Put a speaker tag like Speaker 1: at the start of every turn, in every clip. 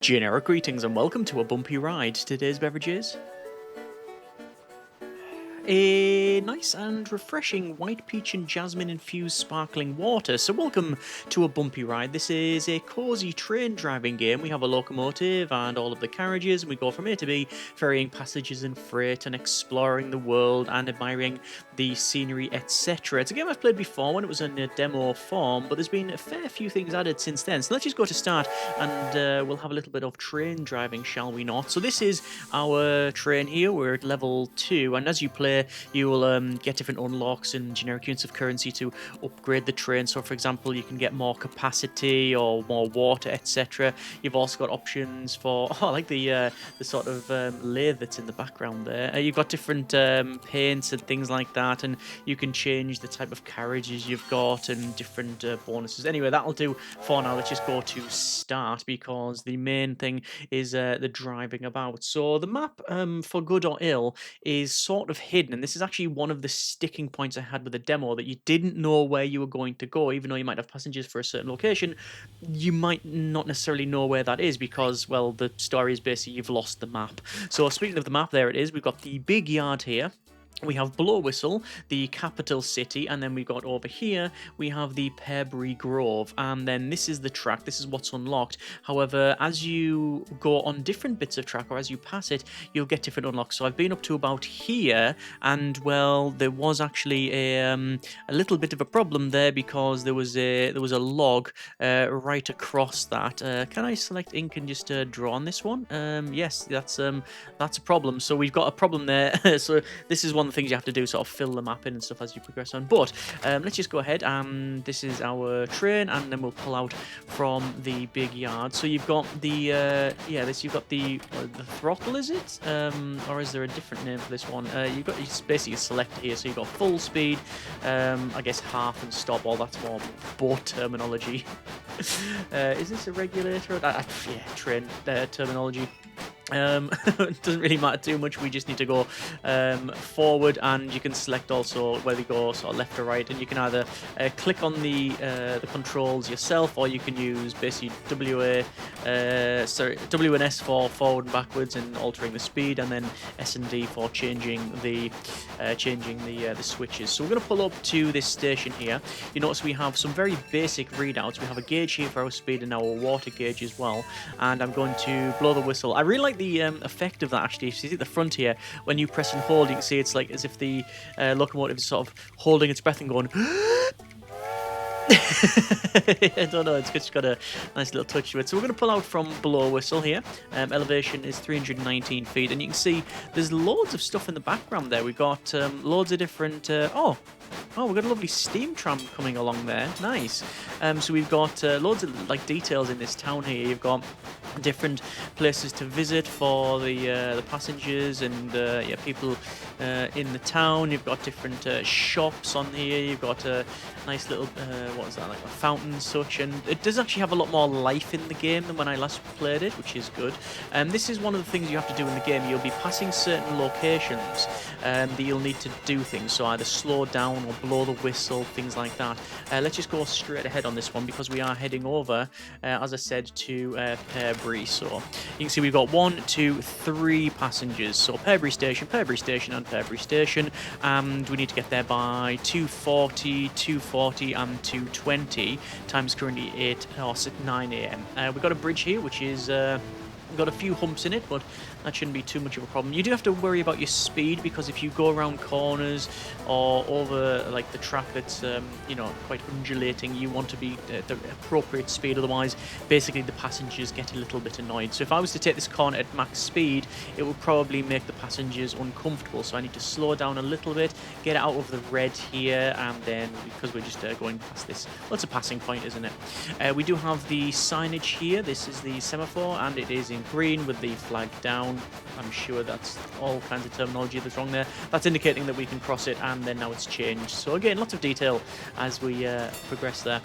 Speaker 1: Generic greetings and welcome to A Bumpy Ride. Today's beverage is a nice and refreshing white peach and jasmine infused sparkling water. So welcome to A Bumpy Ride. This is a cozy train driving game. We have a locomotive and all of the carriages, and we go from A to B, ferrying passengers and freight and exploring the world and admiring the scenery, etc. It's a game I've played before when it was in a demo form, but there's been a fair few things added since then. So let's just go to start and we'll have a little bit of train driving, shall we not? So this is our train here. We're at level 2, and as you play, you will get different unlocks and generic units of currency to upgrade the train. So, for example, you can get more capacity or more water, etc. You've also got options for I like the sort of lathe that's in the background there. You've got different paints and things like that, and you can change the type of carriages you've got and different bonuses. Anyway, that'll do for now. Let's just go to start because the main thing is the driving about. So the map, for good or ill, is sort of hidden, and this is actually one of the sticking points I had with the demo, that you didn't know where you were going to go. Even though you might have passengers for a certain location, you might not necessarily know where that is because, well, the story is basically you've lost the map. So speaking of the map, there it is. We've got the big yard here. We have Blow Whistle, the capital city, and then we've got over here, we have the Pearberry Grove, and then this is the track, this is what's unlocked. However, as you go on different bits of track, or as you pass it, you'll get different unlocks. So I've been up to about here, and well, there was actually a little bit of a problem there because there was a log right across that. Can I select ink and just draw on this one? Yes, that's a problem. So we've got a problem there. So this is one of the things you have to do, sort of fill the map in and stuff as you progress on. But let's just go ahead, and this is our train, and then we'll pull out from the big yard. So you've got the you've got the throttle, is it? Or is there a different name for this one? You've got basically a selector here, so you've got full speed, I guess half and stop. All that's more boat terminology. Is this a regulator? Yeah, train terminology. It doesn't really matter too much. We just need to go forward, and you can select also whether you go sort of left or right, and you can either click on the controls yourself, or you can use basically W and S for forward and backwards and altering the speed, and then S and D for changing the switches. So we're going to pull up to this station here. You notice we have some very basic readouts. We have a gauge here for our speed and our water gauge as well, and I'm going to blow the whistle. I really like the effect of that, actually. If you see at the front here, when you press and hold, you can see it's like as if the locomotive is sort of holding its breath and going I don't know, it's just got a nice little touch to it. So we're going to pull out from Blow Whistle here. Elevation is 319 feet, and you can see there's loads of stuff in the background there. We've got loads of different we've got a lovely steam tram coming along there. Nice. So we've got loads of like details in this town here. You've got different places to visit for the passengers and people in the town. You've got different shops on here. You've got a nice little what is that, like a fountain and such, and it does actually have a lot more life in the game than when I last played it, which is good. This is one of the things you have to do in the game. You'll be passing certain locations that you'll need to do things, so either slow down or blow the whistle, things like that. Let's just go straight ahead on this one because we are heading over, as I said, to Pearberry. So you can see we've got 1, 2, 3 passengers. So Pearberry Station, and Pearberry Station, and we need to get there by 2:40 and 2:20. Time's currently 9 a.m. We've got a bridge here, which is got a few humps in it, but that shouldn't be too much of a problem. You do have to worry about your speed, because if you go around corners or over like the track that's quite undulating, you want to be at the appropriate speed. Otherwise, basically the passengers get a little bit annoyed. So if I was to take this corner at max speed, it would probably make the passengers uncomfortable. So I need to slow down a little bit, get out of the red here, and then because we're just going past this, well, it's a passing point, isn't it? We do have the signage here. This is the semaphore, and it is in green with the flag down. I'm sure that's all kinds of terminology that's wrong there. That's indicating that we can cross it, and then now it's changed. So again, lots of detail as we progress there.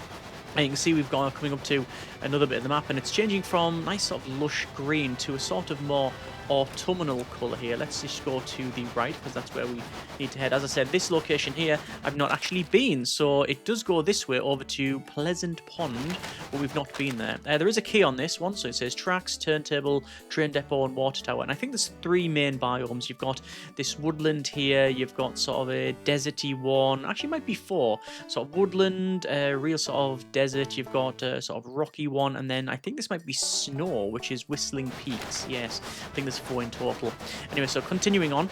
Speaker 1: And you can see we've gone coming up to another bit of the map, and it's changing from nice sort of lush green to a sort of more autumnal colour here. Let's just go to the right, because that's where we need to head. As I said, this location here I've not actually been, so it does go this way over to Pleasant Pond, but we've not been there. There is a key on this one, so it says tracks, turntable, train depot, and water tower. And I think there's 3 main biomes. You've got this woodland here, you've got sort of a deserty one, actually it might be 4. Sort of woodland, real sort of desert, you've got a sort of rocky one, and then I think this might be snow, which is Whistling Peaks. Yes, I think there's 4 in total. Anyway, so continuing on,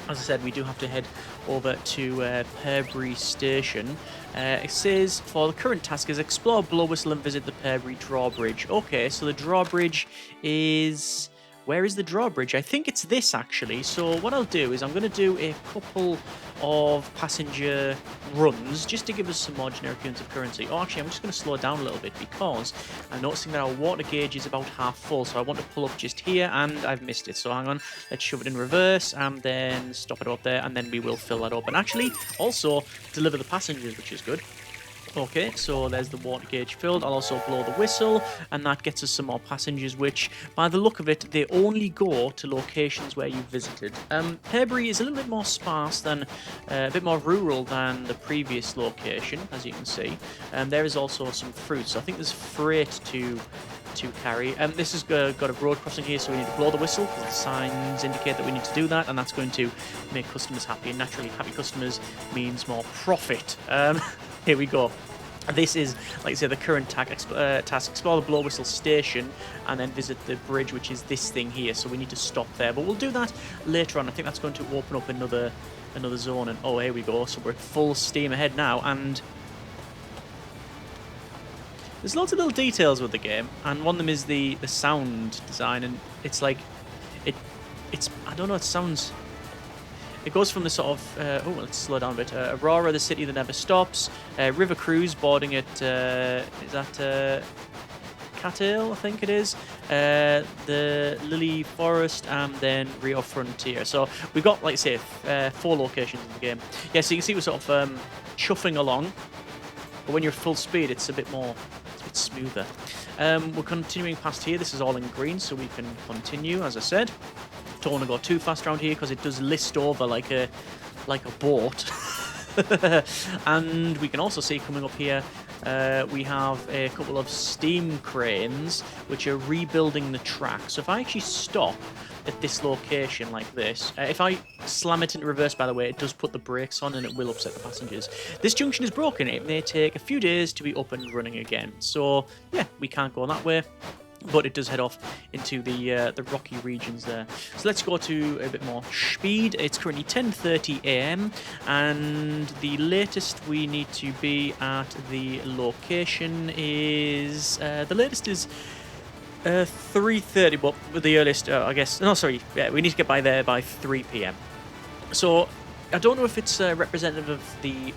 Speaker 1: as I said, we do have to head over to Perbury Station. It says, for the current task is explore Blow Whistle and visit the Perbury drawbridge. Okay, so the drawbridge is... Where is the drawbridge? I think it's this, actually. So what I'll do is I'm going to do a couple of passenger runs just to give us some more generic units of currency. Oh, actually, I'm just going to slow down a little bit because I'm noticing that our water gauge is about half full. So I want to pull up just here, and I've missed it. So hang on. Let's shove it in reverse and then stop it up there, and then we will fill that up. And actually, also deliver the passengers, which is good. Okay, so there's the water gauge filled. I'll also blow the whistle, and that gets us some more passengers, which, by the look of it, they only go to locations where you've visited. Perbury is a little bit more sparse than, a bit more rural than the previous location, as you can see. There is also some fruit, so I think there's freight to carry. This has got a road crossing here, so we need to blow the whistle, because the signs indicate that we need to do that, and that's going to make customers happy, and naturally, happy customers means more profit. Here we go. This is, like I say, the current task. Explore the Blow Whistle station and then visit the bridge, which is this thing here. So we need to stop there. But we'll do that later on. I think that's going to open up another zone. And oh, here we go. So we're at full steam ahead now. And there's lots of little details with the game. And one of them is the sound design. And it's like, it's I don't know, it sounds... It goes from the sort of, oh, let's slow down a bit. Aurora, the city that never stops. River Cruise, boarding at, is that Cattail, I think it is. The Lily Forest, and then Rio Frontier. So we've got, like I say, 4 locations in the game. Yeah, so you can see we're sort of chuffing along. But when you're full speed, it's a bit more, it's a bit smoother. We're continuing past here. This is all in green, so we can continue, as I said. Don't want to go too fast around here because it does list over like a boat. And we can also see coming up here we have a couple of steam cranes which are rebuilding the track. So if I actually stop at this location like this, if I slam it into reverse, by the way, it does put the brakes on and it will upset the passengers. This junction is broken. It may take a few days to be up and running again. So yeah, we can't go that way. But it does head off into the rocky regions there. So let's go to a bit more speed. It's currently 10:30 a.m. and the latest we need to be at the location is the latest is 3:30. But with the earliest, I guess. No, sorry. Yeah, we need to get by there by 3 p.m. So I don't know if it's representative of the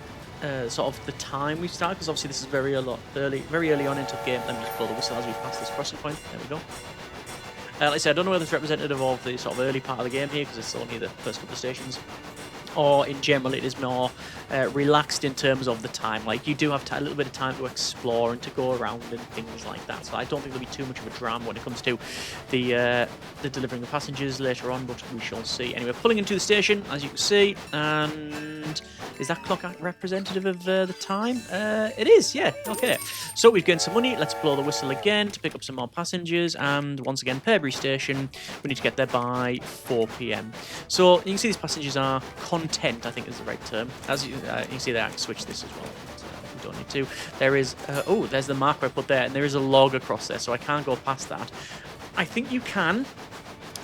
Speaker 1: sort of the time we start, because obviously this is very early on into the game. Let me just blow the whistle as we pass this crossing point. There we go. Like I said, I don't know whether it's representative of the sort of early part of the game here, because it's only the first couple of stations, or in general it is more relaxed in terms of the time. Like, you do have a little bit of time to explore and to go around and things like that. So I don't think there'll be too much of a drama when it comes to the delivering of passengers later on, but we shall see. Anyway, pulling into the station, as you can see, and is that clock representative of the time? It is, yeah, okay. So we've gained some money. Let's blow the whistle again to pick up some more passengers, and once again, Perbury Station, we need to get there by 4 p.m. So you can see these passengers are content, I think is the right term. As you can see there, I can switch this as well. But, we don't need to. There is, oh, there's the marker I put there, and there is a log across there, so I can't go past that. I think you can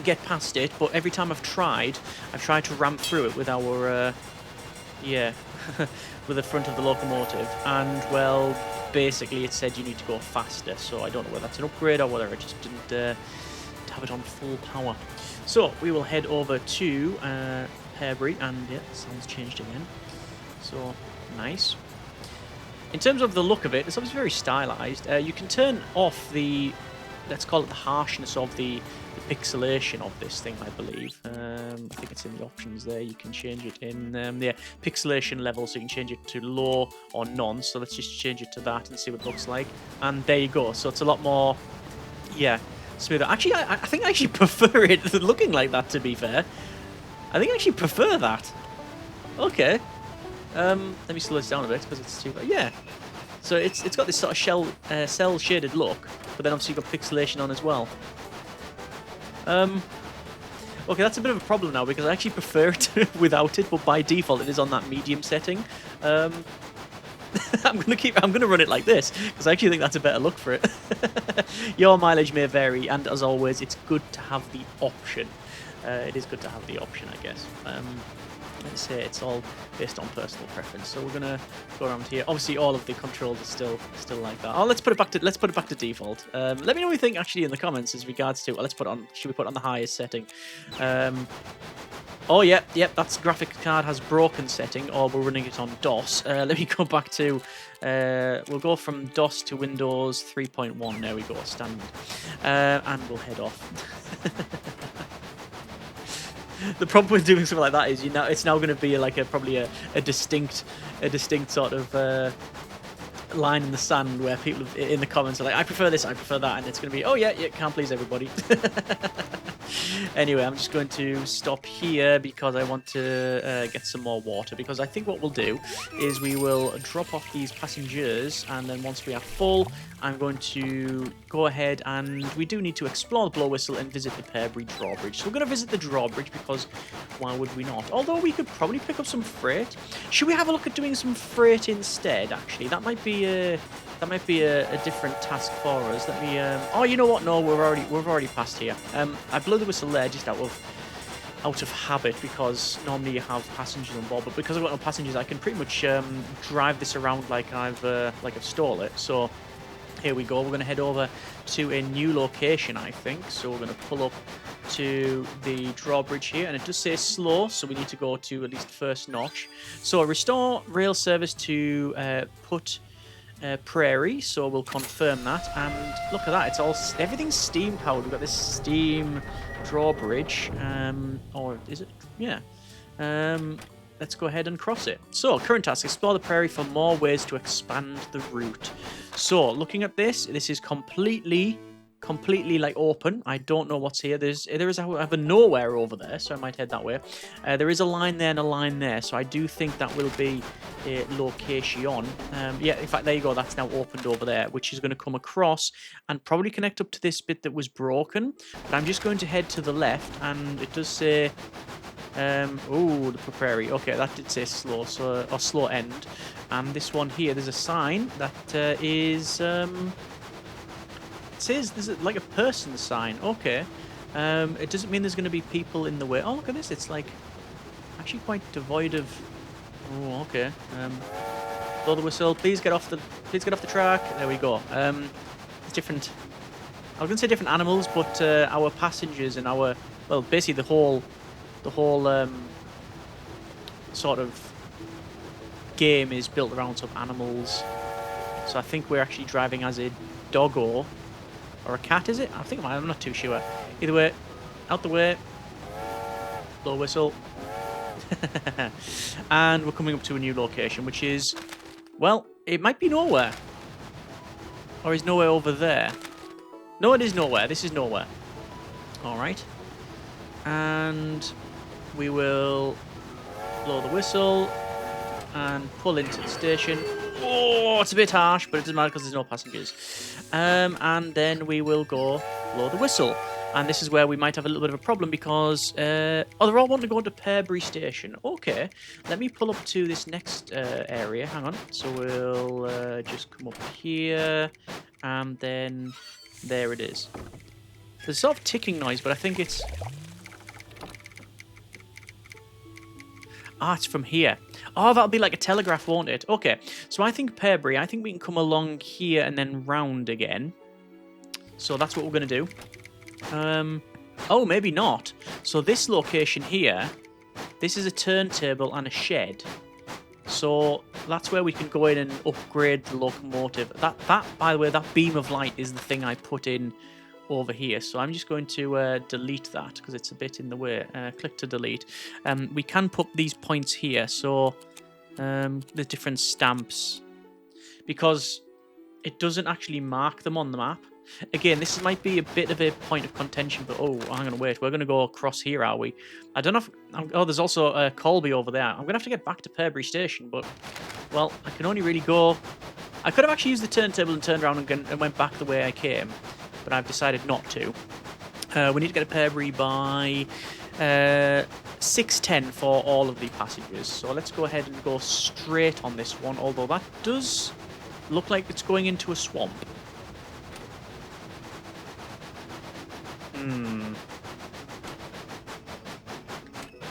Speaker 1: get past it, but every time I've tried to ram through it with our, yeah, with the front of the locomotive, and, well, basically it said you need to go faster, so I don't know whether that's an upgrade or whether I just didn't have it on full power. So we will head over to Perbury, and yeah, the sound's changed again. So nice. In terms of the look of it, it's obviously very stylized. You can turn off the let's call it the harshness of the pixelation of this thing, I believe. I think it's in the options there. You can change it in the pixelation level, so you can change it to low or none. So let's just change it to that and see what it looks like. And there you go. So it's a lot more, yeah, smoother. Actually, I think I actually prefer it looking like that, to be fair. I think I actually prefer that. Okay. Let me slow this down a bit because it's too... Yeah. So it's got this sort of cell shaded look, but then obviously you've got pixelation on as well. Okay, that's a bit of a problem now because I actually prefer it without it, but by default it is on that medium setting. I'm gonna run it like this because I actually think that's a better look for it. Your mileage may vary, and as always, it's good to have the option. It is good to have the option, I guess. Let's say it's all based on personal preference. So we're gonna go around here. Obviously, all of the controls are still like that. Oh, let's put it back to default. Let me know what you think actually in the comments as regards to. Well, let's put it on. Should we put it on the highest setting? Oh yeah, that's graphics card has broken setting, or we're running it on DOS. Let me go back to. We'll go from DOS to Windows 3.1. There we go, standard, and we'll head off. The problem with doing something like that is it's now going to be like probably a distinct sort of line in the sand where people in the comments are like, I prefer this, I prefer that, and it's going to be, oh yeah, can't please everybody. Anyway, I'm just going to stop here because I want to get some more water, because I think what we'll do is we will drop off these passengers, and then once we are full, I'm going to go ahead, and we do need to explore the Blow Whistle and visit the Beverage drawbridge. So we're going to visit the drawbridge because why would we not? Although we could probably pick up some freight. Should we have a look at doing some freight instead, actually? That might be a different task for us. Let me oh, you know what? No, we've already passed here. I blew the whistle there just out of habit, because normally you have passengers on board, but because I've got no passengers, I can pretty much drive this around like I've stole it. So here we go. We're going to head over to a new location, I think. So we're going to pull up to the drawbridge here, and it does say slow, so we need to go to at least the first notch. So restore rail service to Prairie, so we'll confirm that. And look at that, everything's steam powered. We've got this steam drawbridge, or is it? Yeah. Let's go ahead and cross it. So, current task, explore the prairie for more ways to expand the route. So, looking at this is completely like open. I don't know what's here. There is however nowhere over there, so I might head that way. There is a line there and a line there, so I do think that will be a location. Yeah, in fact, there you go. That's now opened over there, which is going to come across and probably connect up to this bit that was broken. But I'm just going to head to the left, and it does say... oh, the prairie. Okay, that did say slow, or slow end. And this one here, there's a sign that is... It says there's like a person sign. Okay. It doesn't mean there's going to be people in the way. Oh, look at this. It's like actually quite devoid of... Oh, okay. Blow the whistle. Please get off the track. There we go. It's different... I was going to say different animals, but our passengers and our... Well, basically the whole sort of game is built around some animals. So I think we're actually driving as a doggo or a cat, is it? I'm not too sure. Either way, out the way. Blow whistle. And we're coming up to a new location, which is, well, it might be nowhere. Or is nowhere over there? No, it is nowhere. This is nowhere. All right. And we will blow the whistle and pull into the station. Oh, it's a bit harsh, but it doesn't matter because there's no passengers. And then we will go blow the whistle. And this is where we might have a little bit of a problem because... oh, they're all wanting to go to Beverage Station. Okay, let me pull up to this next area. Hang on. So we'll just come up here. And then there it is. There's sort of ticking noise, but I think it's... Ah, it's from here. Oh, that'll be like a telegraph, won't it? Okay, so I think Beverage, I think we can come along here and then round again. So that's what we're going to do. Oh, maybe not. So this location here, this is a turntable and a shed. So that's where we can go in and upgrade the locomotive. That by the way, that beam of light is the thing I put in over here. So I'm just going to delete that because it's a bit in the way. Click to delete. We can put these points here. So the different stamps, because it doesn't actually mark them on the map. Again, this might be a bit of a point of contention, but oh, hang on, wait. We're going to go across here, are we? I don't know if... Oh, there's also Colby over there. I'm going to have to get back to Beverage Station, but, well, I can only really go... I could have actually used the turntable and turned around and went back the way I came, but I've decided not to. We need to get to Beverage by 6:10 for all of the passages. So let's go ahead and go straight on this one, although that does look like it's going into a swamp.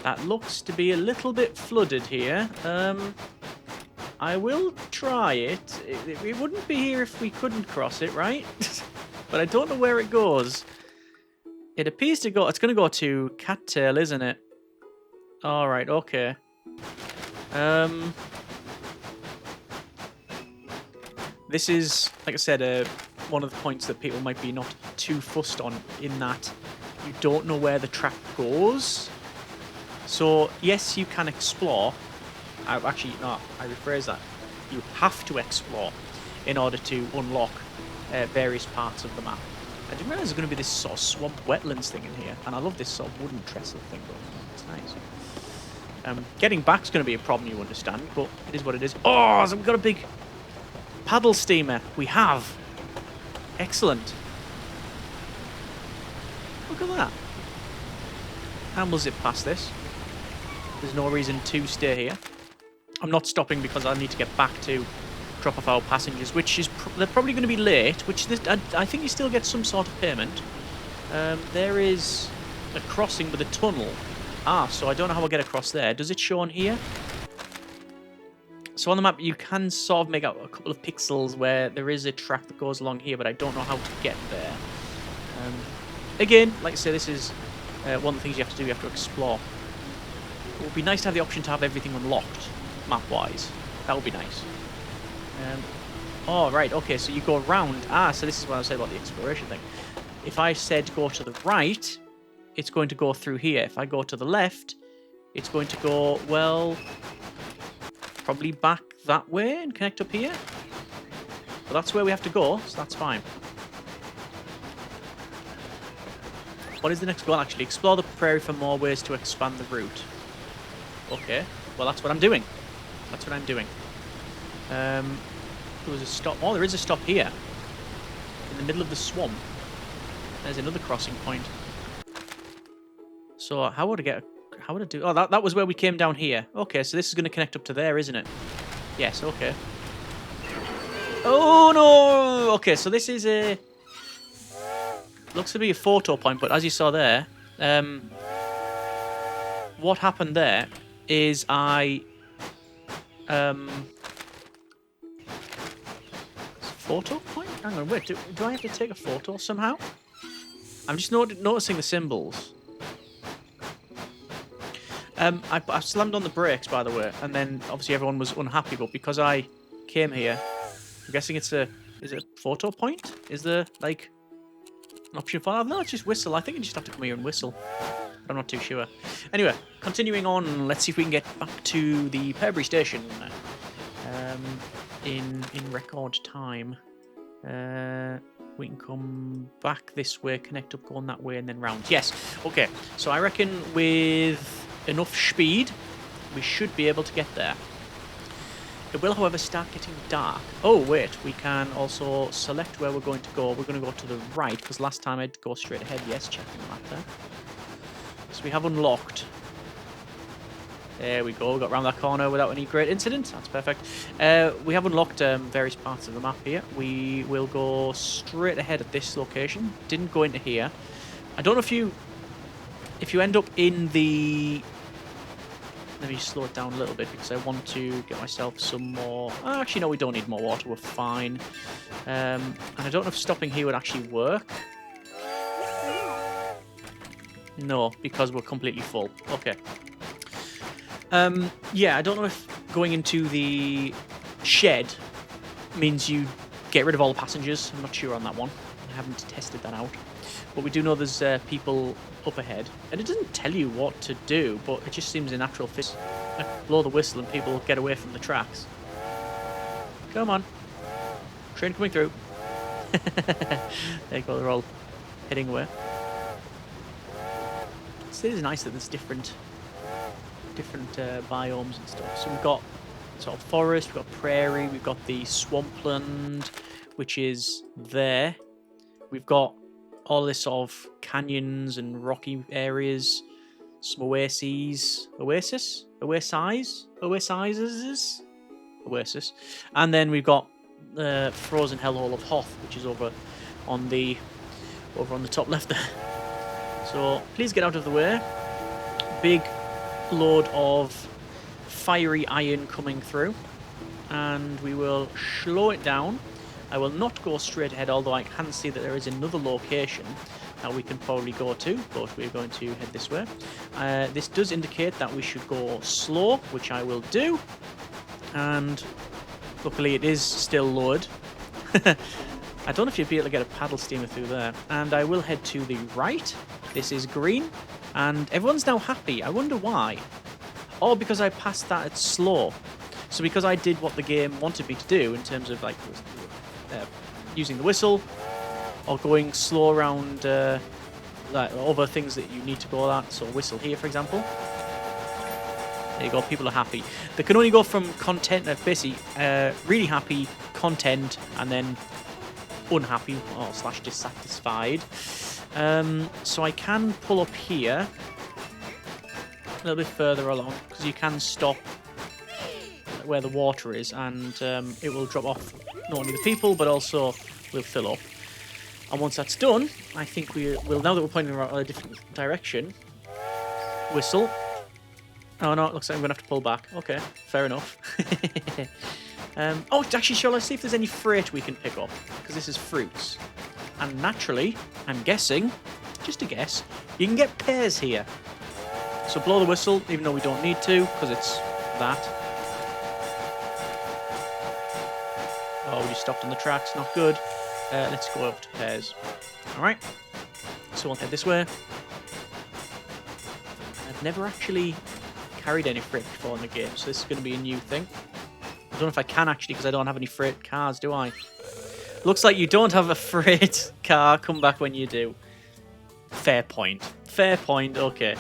Speaker 1: That looks to be a little bit flooded here. I will try it. It wouldn't be here if we couldn't cross it, right? But I don't know where it goes. It appears to go... It's going to go to Cattail, isn't it? Alright, okay. This is, like I said, one of the points that people might be not too fussed on, in that you don't know where the track goes. So, yes, you can explore. Actually, no, I rephrase that. You have to explore in order to unlock various parts of the map. I didn't realise there's going to be this sort of swamp wetlands thing in here. And I love this sort of wooden trestle thing going on. It's nice. Getting back's going to be a problem, you understand, but it is what it is. Oh, so we've got a big paddle steamer. We have. Excellent. Look at that. And we'll zip past this. There's no reason to stay here. I'm not stopping because I need to get back to drop off our passengers, which is they're probably going to be late, which I think you still get some sort of payment. There is a crossing with a tunnel. So I don't know how I'll get across there. Does it show on here? So on the map, you can sort of make out a couple of pixels where there is a track that goes along here, but I don't know how to get there. Again, like I say, this is one of the things you have to do. You have to explore. It would be nice to have the option to have everything unlocked, map-wise. That would be nice. Oh, right, okay, so you go around. So this is what I said about the exploration thing. If I said go to the right, it's going to go through here. If I go to the left, it's going to go, well, probably back that way and connect up here. But that's where we have to go, so that's fine. What is the next goal, actually? Explore the prairie for more ways to expand the route. Okay, well, that's what I'm doing. That's what I'm doing. There was a stop. Oh, there is a stop here. In the middle of the swamp. There's another crossing point. So, how would I get... How would I do... Oh, that was where we came down here. Okay, so this is going to connect up to there, isn't it? Yes, okay. Oh, no! Okay, so this is a... Looks to be a photo point, but as you saw there... what happened there is I... Photo point? Hang on, wait, do I have to take a photo somehow? I'm just noticing the symbols. I slammed on the brakes, by the way, and then obviously everyone was unhappy, but because I came here, I'm guessing it's a... Is it a photo point? Is there, like, an option for that? No, it's just whistle. I think you just have to come here and whistle. I'm not too sure. Anyway, continuing on, let's see if we can get back to the Beverage Station in record time. We can come back this way, connect up, going that way, and then round. Yes, okay. So I reckon with enough speed, we should be able to get there. It will, however, start getting dark. Oh, wait, we can also select where we're going to go. We're going to go to the right, because last time I'd go straight ahead. Yes, checking the map there. So we have unlocked. There we go. We got round that corner without any great incident. That's perfect. We have unlocked various parts of the map here. We will go straight ahead at this location. Didn't go into here. I don't know if you end up in the... Let me slow it down a little bit because I want to get myself some more... Oh, actually, no, we don't need more water. We're fine. And I don't know if stopping here would actually work. No, because we're completely full. Okay. Yeah, I don't know if going into the shed means you get rid of all the passengers. I'm not sure on that one. I haven't tested that out. But we do know there's people up ahead. And it doesn't tell you what to do, but it just seems a natural fit. Blow the whistle and people get away from the tracks. Come on. Train coming through. There you go, they're all heading away. So it is nice that there's different biomes and stuff. So we've got sort of forest, we've got prairie, we've got the swampland, which is there. We've got all this sort of canyons and rocky areas, some oases, and then we've got the frozen hellhole of Hoth, which is over on the top left there. So please get out of the way. Big load of fiery iron coming through, and we will slow it down. I will not go straight ahead, although I can see that there is another location that we can probably go to, but we're going to head this way. This does indicate that we should go slow, which I will do, and luckily it is still lowered. I don't know if you'd be able to get a paddle steamer through there. And I will head to the right. This is green, and everyone's now happy. I wonder why. Oh, because I passed that at slow. So because I did what the game wanted me to do in terms of like using the whistle or going slow around like other things that you need to go at. So whistle here, for example. There you go. People are happy. They can only go from content, basically really happy, content, and then unhappy or / dissatisfied. So I can pull up here a little bit further along because you can stop where the water is, and it will drop off not only the people but also will fill up. And once that's done, I think we will, now that we're pointing in a different direction, whistle. Oh no, it looks like I'm going to have to pull back. Okay, fair enough. Oh, actually, shall I see if there's any freight we can pick up? Because this is fruits. And naturally, I'm guessing, just a guess, you can get pears here. So blow the whistle, even though we don't need to, because it's that. Oh, we just stopped on the tracks, not good. Let's go over to pears. Alright, so we'll head this way. I've never actually carried any freight before in the game, so this is going to be a new thing. I don't know if I can actually, because I don't have any freight cars, do I? Looks like you don't have a freight car. Come back when you do. Fair point. Fair point, okay.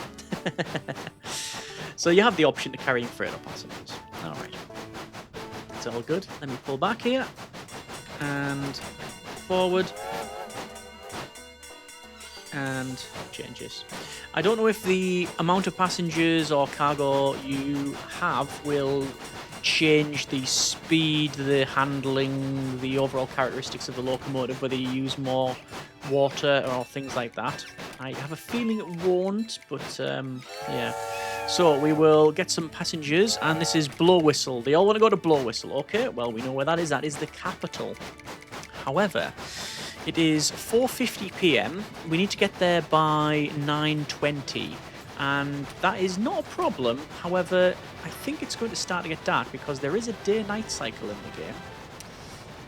Speaker 1: So you have the option to carry freight or passengers. Alright. It's all good. Let me pull back here. And forward. And changes. I don't know if the amount of passengers or cargo you have will change the speed, the handling, the overall characteristics of the locomotive, whether you use more water or things like that. I have a feeling it won't, but yeah. So we will get some passengers, and this is Blow Whistle. They all want to go to Blow Whistle. Okay, well, we know where that is. That is the capital. However, it is 4:50 p.m. We need to get there by 9:20. And that is not a problem. However, I think it's going to start to get dark because there is a day-night cycle in the game.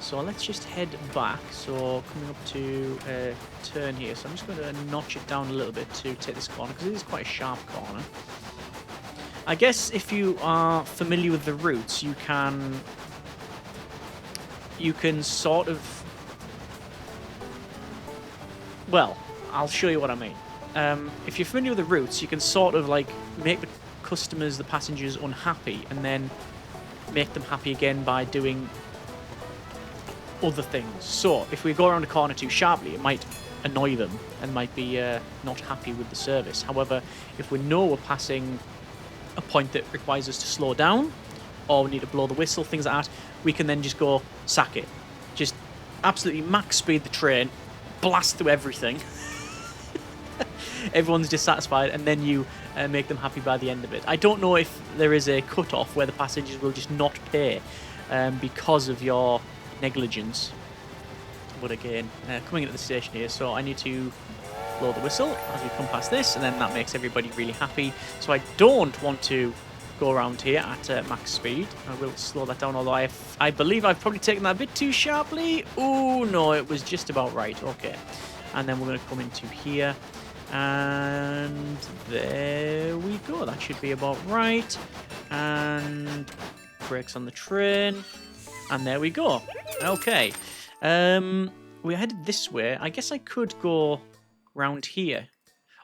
Speaker 1: So let's just head back. So coming up to a turn here. So I'm just going to notch it down a little bit to take this corner because it is quite a sharp corner. I guess if you are familiar with the routes, you can sort of... Well, I'll show you what I mean. If you're familiar with the routes, you can sort of like make the customers, the passengers, unhappy and then make them happy again by doing other things. So if we go around a corner too sharply, it might annoy them and might be not happy with the service. However, if we know we're passing a point that requires us to slow down or we need to blow the whistle, things like that, we can then just go sack it. Just absolutely max speed the train, blast through everything. Everyone's dissatisfied, and then you make them happy by the end of it. I don't know if there is a cut-off where the passengers will just not pay because of your negligence. But again, coming into the station here, so I need to blow the whistle as we come past this, and then that makes everybody really happy. So I don't want to go around here at max speed. I will slow that down, although I believe I've probably taken that a bit too sharply. Oh no, it was just about right. Okay. And then we're going to come into here. And there we go. That should be about right. And brakes on the train. And there we go. Okay. We're headed this way. I guess I could go round here.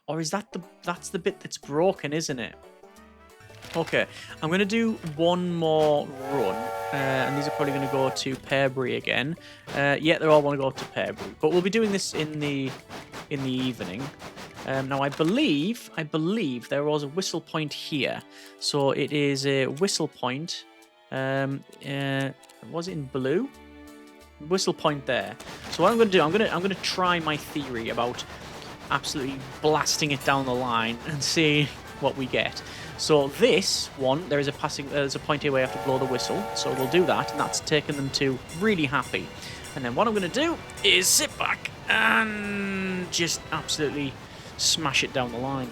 Speaker 1: Or is that that's the bit that's broken, isn't it? Okay, I'm going to do one more run, and these are probably going to go to Pearbury again. Yeah, they all want to go to Pearbury, but we'll be doing this in the evening. Now, I believe there was a whistle point here, so it is a whistle point. Was it in blue? Whistle point there. So what I'm going to do, I'm going to try my theory about absolutely blasting it down the line and see what we get. So this one, there's a point here where you have to blow the whistle. So we'll do that, and that's taken them to really happy. And then what I'm going to do is sit back and just absolutely smash it down the line.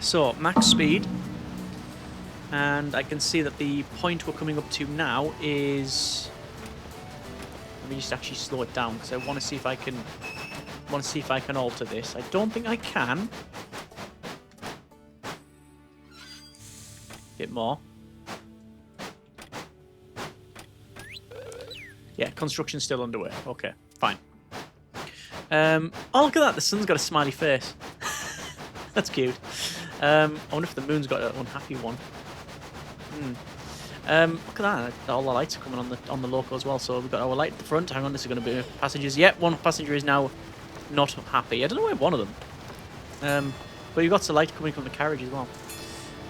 Speaker 1: So max speed, and I can see that the point we're coming up to now is. Let me just actually slow it down because I want to see if I can. Alter this. I don't think I can. Bit more. Yeah, construction's still underway. Okay, fine. Oh, look at that. The sun's got a smiley face. That's cute. I wonder if the moon's got an unhappy one. Look at that. All the lights are coming on the loco as well. So we've got our light at the front. Hang on, this is going to be passengers. Yep, one passenger is now not happy. I don't know where one of them. But you've got the light coming from the carriage as well.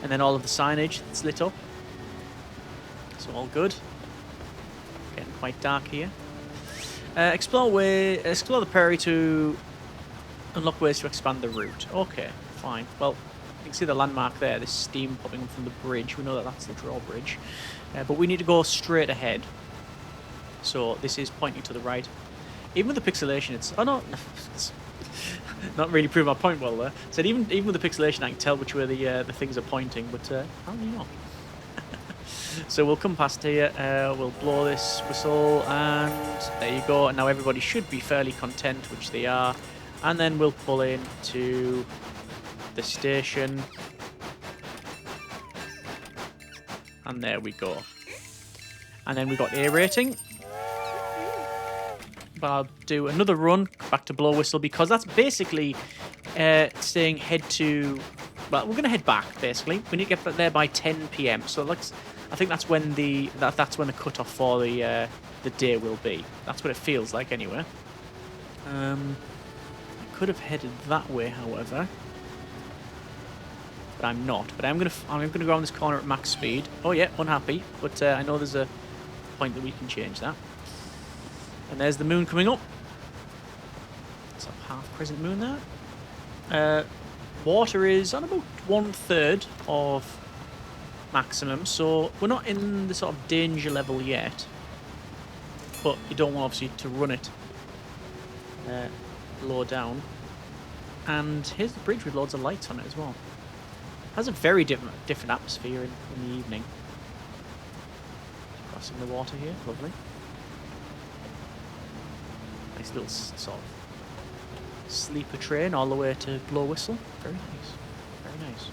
Speaker 1: And then all of the signage that's lit up. So all good. Getting quite dark here. Explore the prairie to unlock ways to expand the route. Okay, fine. Well, you can see the landmark there. This steam popping up from the bridge. We know that that's the drawbridge. But we need to go straight ahead. So this is pointing to the right. Even with the pixelation, it's... Oh, no. It's not really proving my point well there. So even with the pixelation, I can tell which way the things are pointing, but apparently not. So we'll come past here, we'll blow this whistle, and there you go. And now everybody should be fairly content, which they are. And then we'll pull in to the station. And there we go. And then we got A rating. But I'll do another run back to blow whistle because that's basically saying head to... Well, we're going to head back, basically. We need to get there by 10 p.m. So I think that's when the cutoff for the day will be. That's what it feels like, anyway. I could have headed that way, however, but I'm not. But I'm gonna go around this corner at max speed. Oh yeah, unhappy. But I know there's a point that we can change that. And there's the moon coming up. It's a half crescent moon there. Water is on about 1/3 of maximum, so we're not in the sort of danger level yet. But you don't want obviously to run it low down. And here's the bridge with loads of lights on it as well. It has a very different atmosphere in the evening. Crossing the water here, lovely. Nice little sort of sleeper train all the way to Blow Whistle. Very nice. Very nice.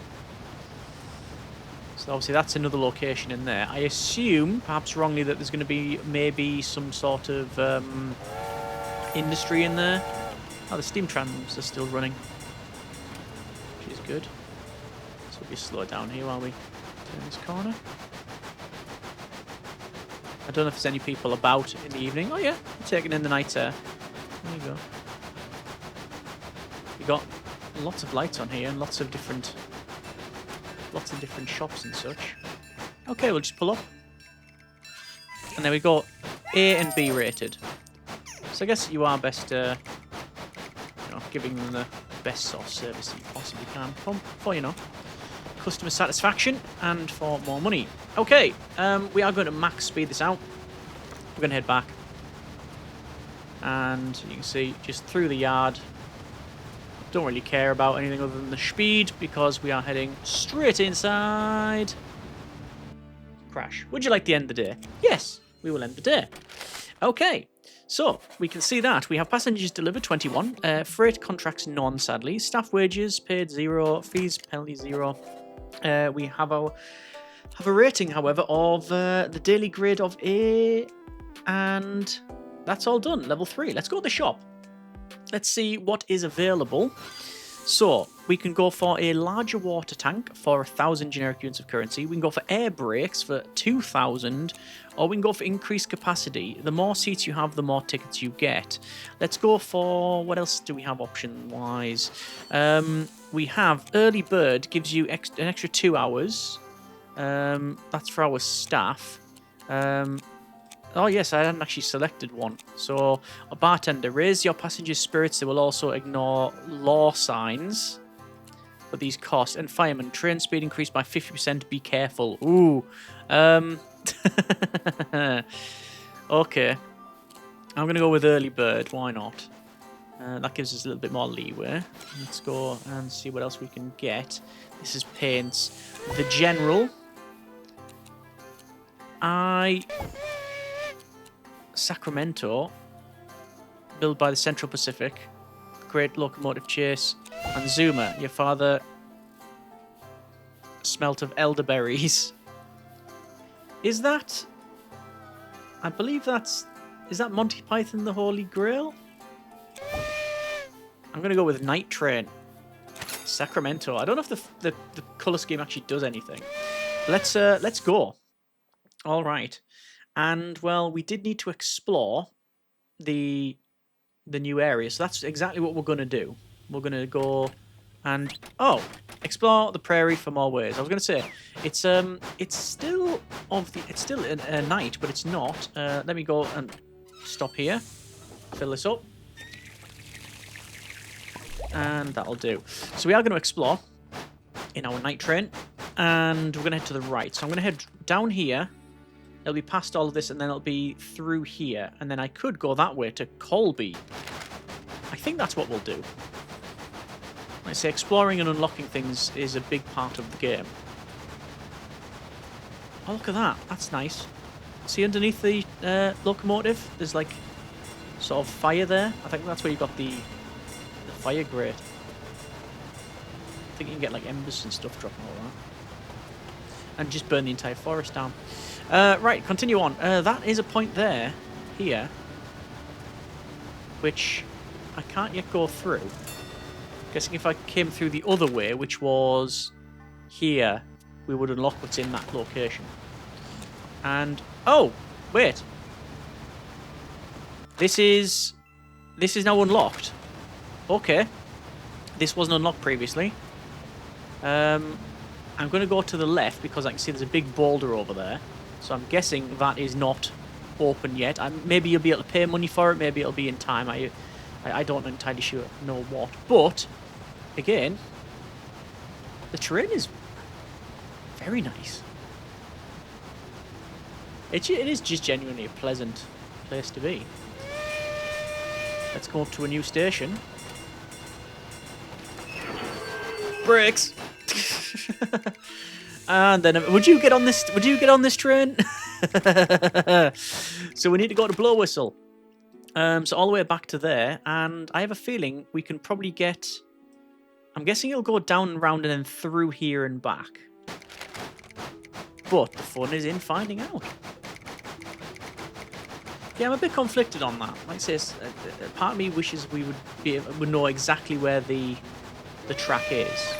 Speaker 1: So obviously that's another location in there. I assume, perhaps wrongly, that there's going to be maybe some sort of industry in there. Oh, the steam trams are still running, which is good. So we'll just slow down here while we turn this corner. I don't know if there's any people about in the evening. Oh yeah, taking in the night air. There you go. You got lots of lights on here and lots of different shops and such. Okay, we'll just pull up. And there we go. A and B rated. So I guess you are best, giving them the best sort of service that you possibly can for, customer satisfaction and for more money. Okay, we are going to max speed this out. We're going to head back. And you can see just through the yard. Don't really care about anything other than the speed because we are heading straight inside. Crash. Would you like to end the day? Yes, we will end the day. Okay, so we can see that we have passengers delivered 21, freight contracts none, sadly, staff wages paid 0, fees penalty 0. We have a rating, however, of the daily grade of A, and that's all done. Level 3. Let's go to the shop. Let's see what is available. So we can go for a larger water tank for 1,000 generic units of currency. We can go for air brakes for 2,000, or we can go for increased capacity. The more seats you have, the more tickets you get. Let's go for, what else do we have option-wise? We have early bird, gives you an extra 2 hours. That's for our staff. Oh yes, I hadn't actually selected one. So, a bartender, raise your passengers' spirits. They will also ignore law signs. But these cost. And fireman, train speed increased by 50%. Be careful. Ooh. Okay. I'm going to go with early bird. Why not? That gives us a little bit more leeway. Let's go and see what else we can get. This is paints. The general. Sacramento, built by the Central Pacific, Great Locomotive Chase, and Zuma, your father smelt of elderberries. Is that... I believe that's... Is that Monty Python the Holy Grail? I'm going to go with Night Train. Sacramento. I don't know if the colour scheme actually does anything. Let's go. All right. And, well, we did need to explore the new area, so that's exactly what we're going to do. We're going to go and, explore the prairie for more ways. I was going to say, it's still a night, but it's not. Let me go and stop here, fill this up, and that'll do. So we are going to explore in our night train, and we're going to head to the right. So I'm going to head down here. It'll be past all of this, and then it'll be through here. And then I could go that way to Colby. I think that's what we'll do. Like I say, exploring and unlocking things is a big part of the game. Oh, look at that. That's nice. See underneath the locomotive? There's like sort of fire there. I think that's where you got the fire grate. I think you can get like embers and stuff dropping all that. And just burn the entire forest down. Right, continue on. That is a point there, here, which I can't yet go through. Guessing if I came through the other way, which was here, we would unlock what's in that location. And, oh, wait. This is now unlocked. Okay. This wasn't unlocked previously. I'm going to go to the left because I can see there's a big boulder over there. So I'm guessing that is not open yet. Maybe you'll be able to pay money for it. Maybe it'll be in time. I don't entirely know what. But, again, the terrain is very nice. It is just genuinely a pleasant place to be. Let's go up to a new station. Brakes! And then, would you get on this? Would you get on this train? So we need to go to Blow Whistle. So all the way back to there, and I have a feeling we can probably get. I'm guessing it'll go down and round and then through here and back. But the fun is in finding out. Yeah, I'm a bit conflicted on that. Like I say, part of me wishes we would know exactly where the track is.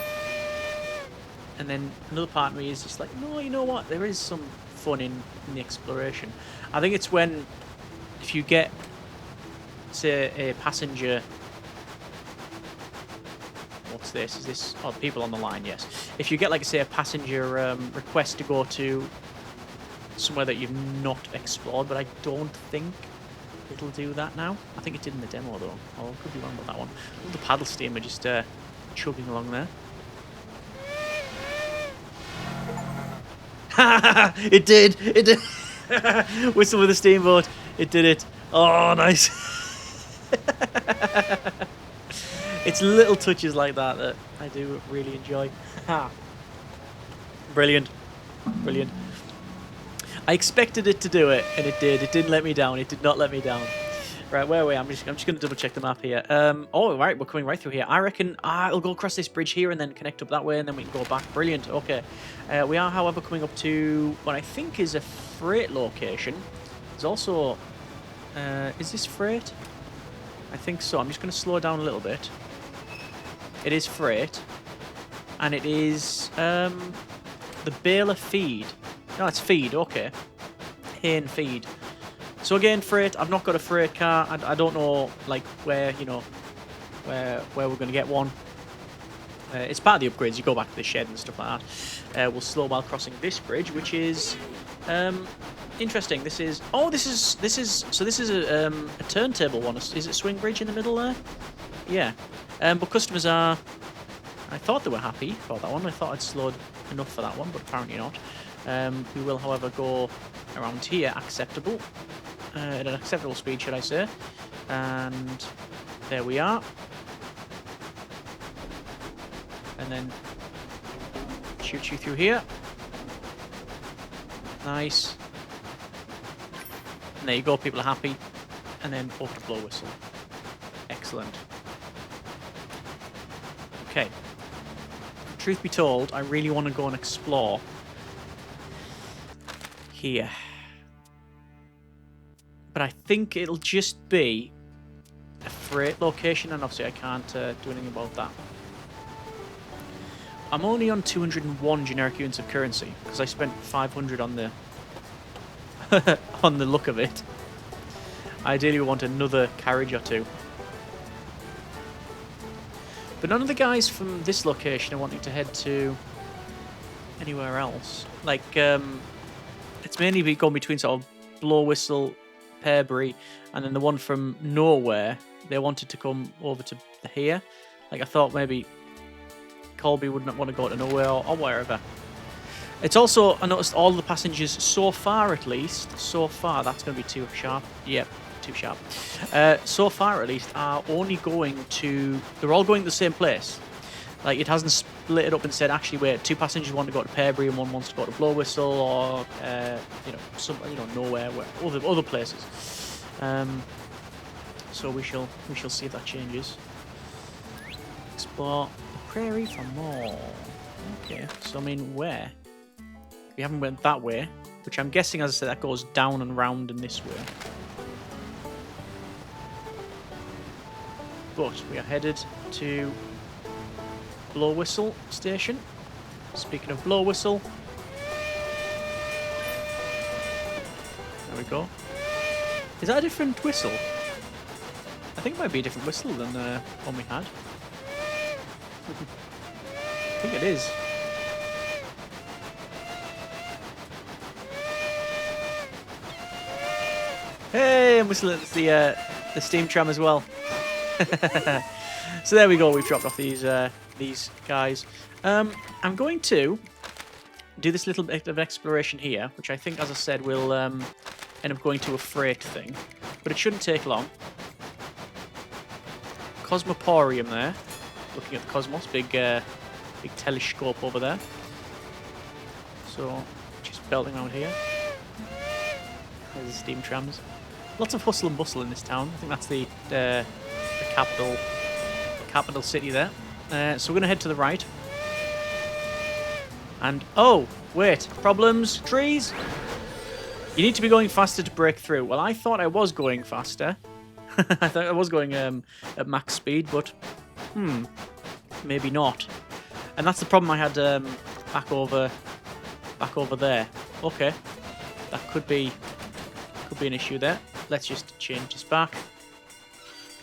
Speaker 1: And then another part of me is just like, no, you know what? There is some fun in the exploration. I think it's when, if you get, say, a passenger... What's this? Is this... Oh, people on the line, yes. If you get, like, say, a passenger request to go to somewhere that you've not explored, but I don't think it'll do that now. I think it did in the demo, though. Oh, I could be wrong about that one. The paddle steamer just chugging along there. It did! It did! Whistle with a steamboat. It did it. Oh, nice. It's little touches like that I do really enjoy. Brilliant. Brilliant. I expected it to do it, and it did. It didn't let me down. It did not let me down. Right, where are we? I'm just going to double check the map here. Oh, right, we're coming right through here. I reckon it'll go across this bridge here and then connect up that way, and then we can go back. Brilliant. Okay. We are, however, coming up to what I think is a freight location. There's also... is this freight? I think so. I'm just going to slow down a little bit. It is freight. And it is the baler feed. No, it's feed. Okay. Hay and feed. So again, freight. I've not got a freight car. I don't know, like, where, you know, where we're going to get one. It's part of the upgrades. You go back to the shed and stuff like that. We'll slow while crossing this bridge, which is interesting. This is a turntable one. Is it a swing bridge in the middle there? Yeah. But customers are. I thought they were happy for that one. I thought I'd slowed enough for that one, but apparently not. We will, however, go around here. Acceptable. At an acceptable speed, should I say. And there we are. And then shoot you through here. Nice. And there you go, people are happy. And then over to blow whistle. Excellent. Okay. Truth be told, I really want to go and explore here. But I think it'll just be a freight location, and obviously I can't do anything about that. I'm only on 201 generic units of currency because I spent 500 on the on the look of it. Ideally, we want another carriage or two. But none of the guys from this location are wanting to head to anywhere else. Like, it's mainly going between sort of Blow Whistle, Pearbury, and then the one from nowhere, they wanted to come over to here. Like, I thought maybe Colby wouldn't want to go to nowhere or wherever. It's also, I noticed all the passengers so far, at least, so far, that's going to be too sharp. Yep, too sharp. So far, at least, are only going to, they're all going to the same place. Like, it hasn't split it up and said, actually, wait, 2 passengers want to go to Pearbury and 1 wants to go to Blow Whistle or, nowhere, other places. So we shall see if that changes. Explore the prairie for more. Okay, so I mean, where? We haven't went that way, which I'm guessing, as I said, that goes down and round and this way. But we are headed to Blow Whistle station. Speaking of Blow Whistle, there we go. Is that a different whistle? I think it might be a different whistle than the one we had. I think it is. Hey, I'm whistling at the steam tram as well. So there we go. We've dropped off these guys. I'm going to do this little bit of exploration here, which I think, as I said, will end up going to a freight thing, but it shouldn't take long. Cosmoporium there, looking at the cosmos, big telescope over there. So just belting around here. There's the steam trams. Lots of hustle and bustle in this town. I think that's the capital city there. So we're going to head to the right. And, oh, wait, problems, trees? You need to be going faster to break through. Well, I thought I was going faster. I thought I was going at max speed, but, maybe not. And that's the problem I had back over there. Okay, that could be an issue there. Let's just change this back.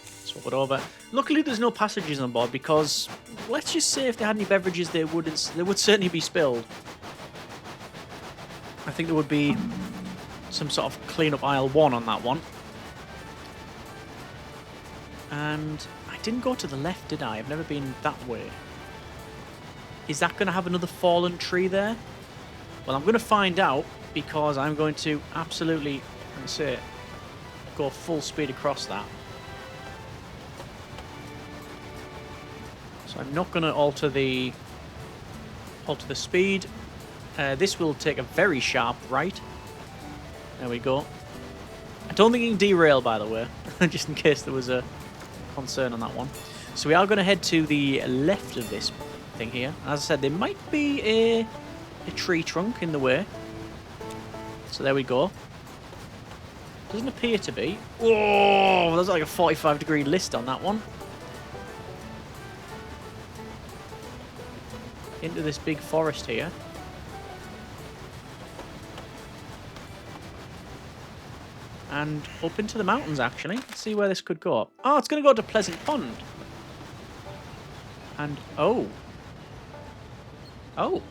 Speaker 1: Swap it over. Luckily, there's no passengers on board because, let's just say, if they had any beverages, they would certainly be spilled. I think there would be some sort of clean up aisle 1 on that one. And I didn't go to the left, did I? I've never been that way. Is that going to have another fallen tree there? Well, I'm going to find out because I'm going to absolutely, let's say, go full speed across that. So I'm not going to alter the speed. This will take a very sharp right. There we go. I don't think you can derail, by the way, just in case there was a concern on that one. So we are going to head to the left of this thing here. As I said, there might be a tree trunk in the way. So there we go. Doesn't appear to be. Oh, there's like a 45-degree list on that one. Into this big forest here. And up into the mountains, actually. Let's see where this could go. Oh, it's going to go to Pleasant Pond. And, oh. Oh.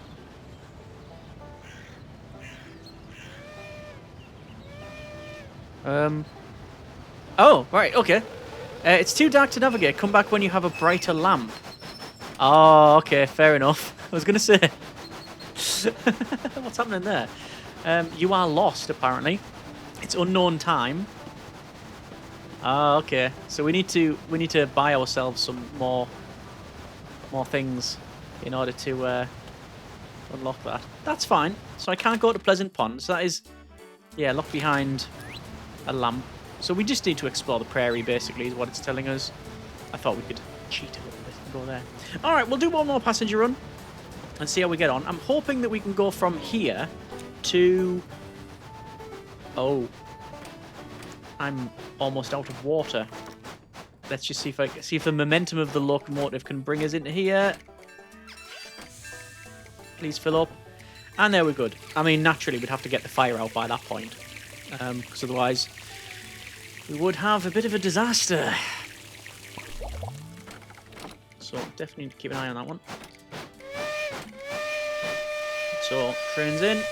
Speaker 1: Oh, right, okay. It's too dark to navigate. Come back when you have a brighter lamp. Oh, okay, fair enough. I was going to say. What's happening there? You are lost, apparently. It's unknown time. Ah, okay. So we need to buy ourselves some more things in order to unlock that. That's fine. So I can't go to Pleasant Pond. So that is, yeah, locked behind a lamp. So we just need to explore the prairie, basically, is what it's telling us. I thought we could cheat a little bit and go there. All right, we'll do one more passenger run and see how we get on. I'm hoping that we can go from here to... Oh. I'm almost out of water. Let's just see if the momentum of the locomotive can bring us into here. Please fill up. And there we're good. I mean, naturally, we'd have to get the fire out by that point. Because otherwise, we would have a bit of a disaster. So, definitely need to keep an eye on that one. So, train's in. Make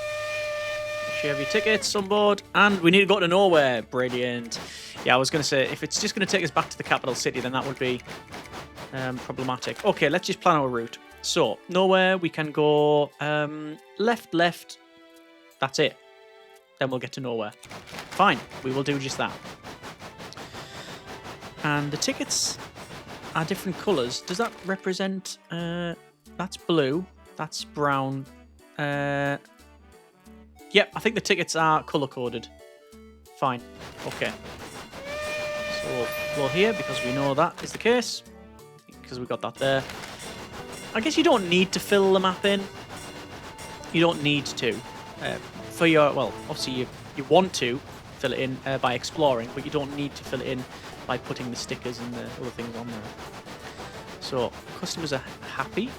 Speaker 1: sure you have your tickets on board. And we need to go to nowhere. Brilliant. Yeah, I was going to say, if it's just going to take us back to the capital city, then that would be problematic. Okay, let's just plan our route. So, nowhere, we can go left, left. That's it. Then we'll get to nowhere. Fine, we will do just that. And the tickets are different colours. Does that represent... that's blue. That's brown. Yep, I think the tickets are colour-coded. Fine. Okay. So we'll go here because we know that is the case. Because we got that there. I guess you don't need to fill the map in. You don't need to. For your... Well, obviously you want to fill it in by exploring, but you don't need to fill it in by putting the stickers and the other things on there. So, customers are happy.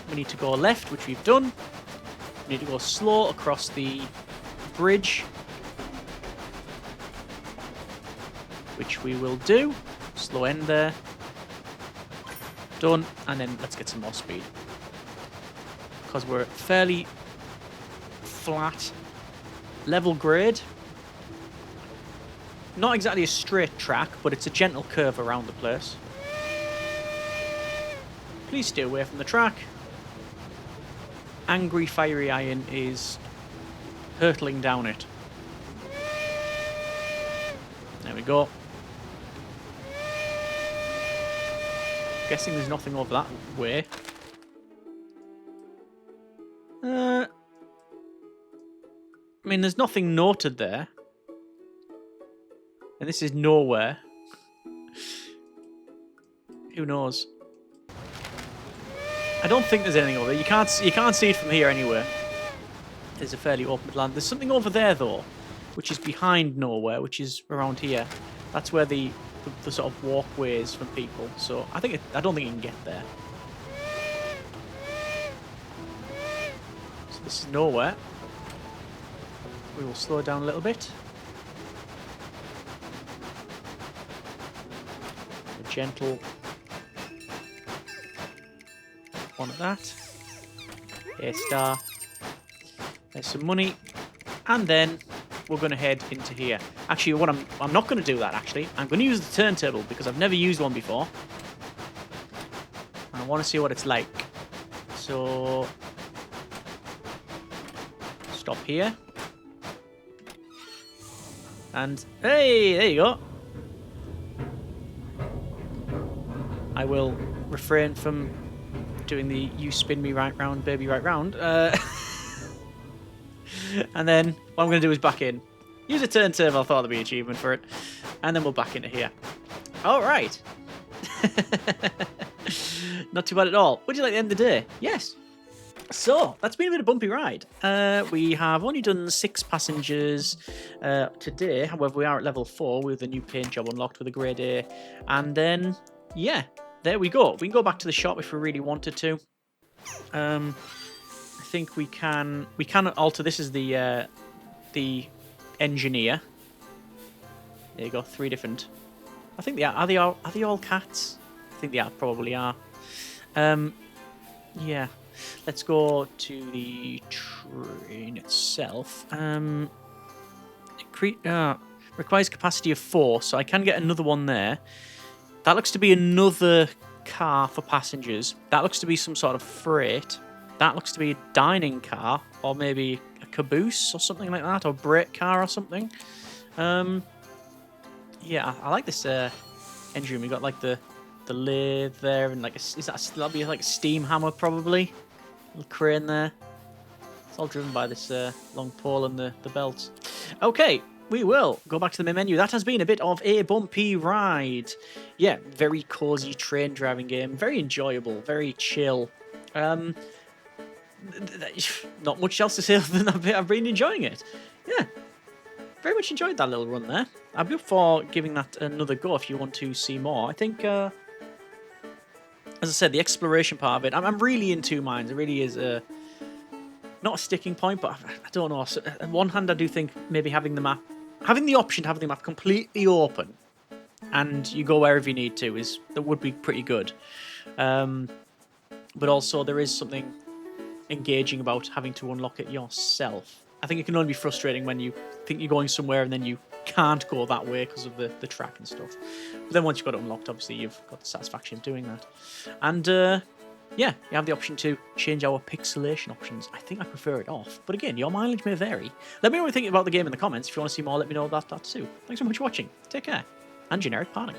Speaker 1: We need to go left, which we've done. We need to go slow across the bridge, which we will do. Slow end there. Done. And then let's get some more speed. Because we're fairly flat, level grade. Not exactly a straight track, but it's a gentle curve around the place. Please stay away from the track. Angry Fiery Iron is hurtling down it. There we go. Guessing there's nothing over that way. I mean, there's nothing noted there. And this is nowhere. Who knows? I don't think there's anything over there. You can't see it from here anywhere. There's a fairly open land. There's something over there though, which is behind nowhere, which is around here. That's where the sort of walkway is from people. So I don't think you can get there. So this is nowhere. We will slow down a little bit. A gentle one of that. A star. There's some money. And then we're going to head into here. Actually, what I'm not going to do that, actually. I'm going to use the turntable because I've never used one before. And I want to see what it's like. So, stop here. And, hey, there you go. I will refrain from doing the you spin me right round, baby right round. And then what I'm going to do is back in. Use a turntable. I thought there'd be an achievement for it. And then we'll back into here. All right. Not too bad at all. Would you like the end of the day? Yes. So, that's been a bit of a bumpy ride. We have only done 6 passengers today. However, we are at level 4 with a new paint job unlocked with a grade A. And then, yeah, there we go. We can go back to the shop if we really wanted to. I think we can alter. This is the engineer. There you go. 3 different. I think they are. Are they all cats? I think they are. Probably are. Yeah. Let's go to the train itself. Requires capacity of 4, so I can get another one there. That looks to be another car for passengers. That looks to be some sort of freight. That looks to be a dining car, or maybe a caboose or something like that, or brake car or something. Yeah, I like this engine room. We got like the lathe there, and like that'll be like a steam hammer probably. Little crane there. It's all driven by this long pole and the belts. Okay, we will go back to the main menu. That has been a bit of a bumpy ride. Yeah, very cozy train driving game. Very enjoyable, very chill. Not much else to say other than I've been enjoying it. Yeah, very much enjoyed that little run there. I'd be up for giving that another go if you want to see more. I think, as I said, the exploration part of it, I'm really in 2 minds. It really is not a sticking point, but I don't know. So, on one hand, I do think maybe having the option to have the map completely open and you go wherever you need to that would be pretty good. But also there is something engaging about having to unlock it yourself. I think it can only be frustrating when you think you're going somewhere and then you can't go that way because of the track and stuff. But then once you've got it unlocked, obviously you've got the satisfaction of doing that. And yeah, you have the option to change our pixelation options. I think I prefer it off. But again, your mileage may vary. Let me know what you think about the game in the comments. If you want to see more, let me know that too. Thanks so much for watching. Take care. And generic partners.